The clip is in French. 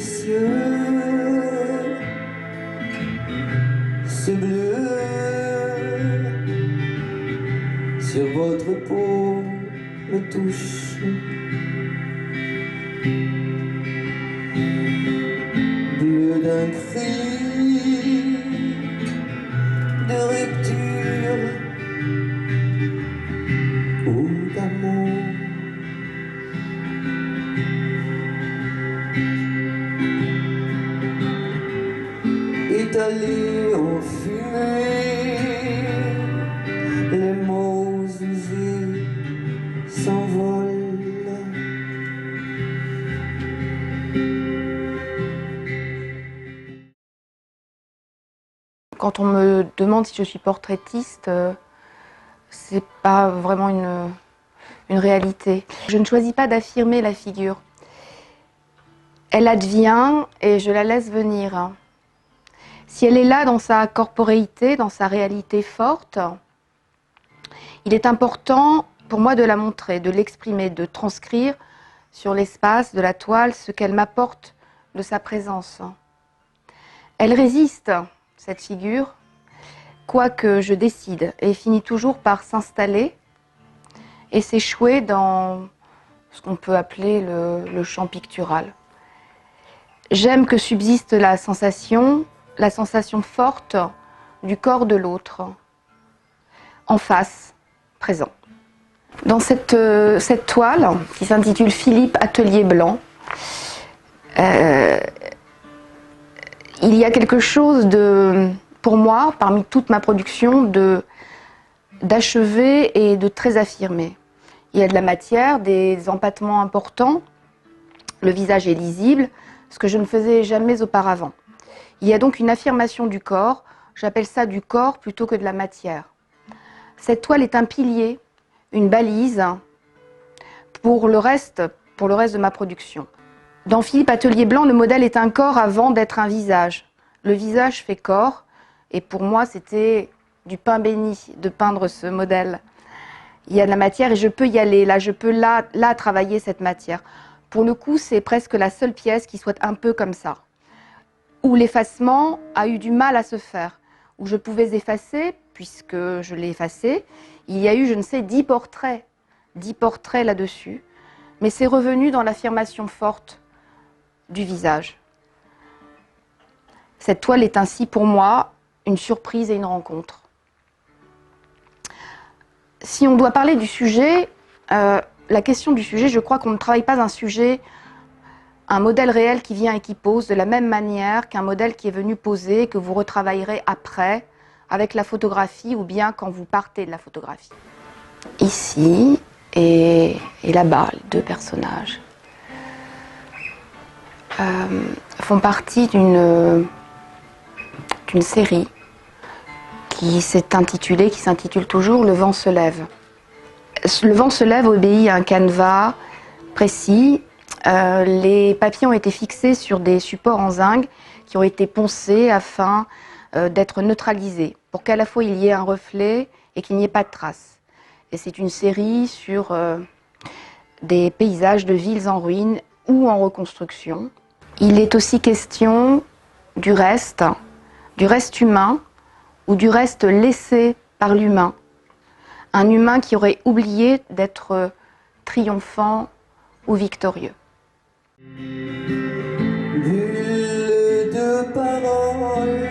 cieux, ce bleu sur votre peau me touche. Bleu d'un cri de rupture ou d'amour. Étalés en fumée, les mots usés s'envolent. Quand on me demande si je suis portraitiste, c'est pas vraiment une réalité. Je ne choisis pas d'affirmer la figure. Elle advient et je la laisse venir. Si elle est là dans sa corporéité, dans sa réalité forte, il est important pour moi de la montrer, de l'exprimer, de transcrire sur l'espace de la toile ce qu'elle m'apporte de sa présence. Elle résiste, cette figure, quoi que je décide, et finit toujours par s'installer et s'échouer dans ce qu'on peut appeler le champ pictural. J'aime que subsiste la sensation forte du corps de l'autre, en face, présent. Dans cette toile, qui s'intitule Philippe Atelier Blanc, il y a quelque chose pour moi, parmi toute ma production, d'achevé et de très affirmé. Il y a de la matière, des empattements importants, le visage est lisible, ce que je ne faisais jamais auparavant. Il y a donc une affirmation du corps, j'appelle ça du corps plutôt que de la matière. Cette toile est un pilier, une balise pour le reste de ma production. Dans Philippe Atelier Blanc, le modèle est un corps avant d'être un visage. Le visage fait corps, et pour moi c'était du pain béni de peindre ce modèle. Il y a de la matière et je peux y aller, là je peux travailler cette matière. Pour le coup, c'est presque la seule pièce qui soit un peu comme ça, où l'effacement a eu du mal à se faire, où je pouvais effacer, puisque je l'ai effacé. Il y a eu, je ne sais, 10 portraits là-dessus, mais c'est revenu dans l'affirmation forte du visage. Cette toile est ainsi pour moi une surprise et une rencontre. Si on doit parler du sujet, la question du sujet, je crois qu'on ne travaille pas un sujet, un modèle réel qui vient et qui pose de la même manière qu'un modèle qui est venu poser, que vous retravaillerez après avec la photographie ou bien quand vous partez de la photographie. Ici et là-bas, les deux personnages font partie d'une série qui s'intitule toujours « Le vent se lève ». Le vent se lève obéit à un canevas précis. Les papiers ont été fixés sur des supports en zinc qui ont été poncés afin d'être neutralisés, pour qu'à la fois il y ait un reflet et qu'il n'y ait pas de traces. Et c'est une série sur des paysages de villes en ruine ou en reconstruction. Il est aussi question du reste humain ou du reste laissé par l'humain. Un humain qui aurait oublié d'être triomphant ou victorieux. Bulle de parole,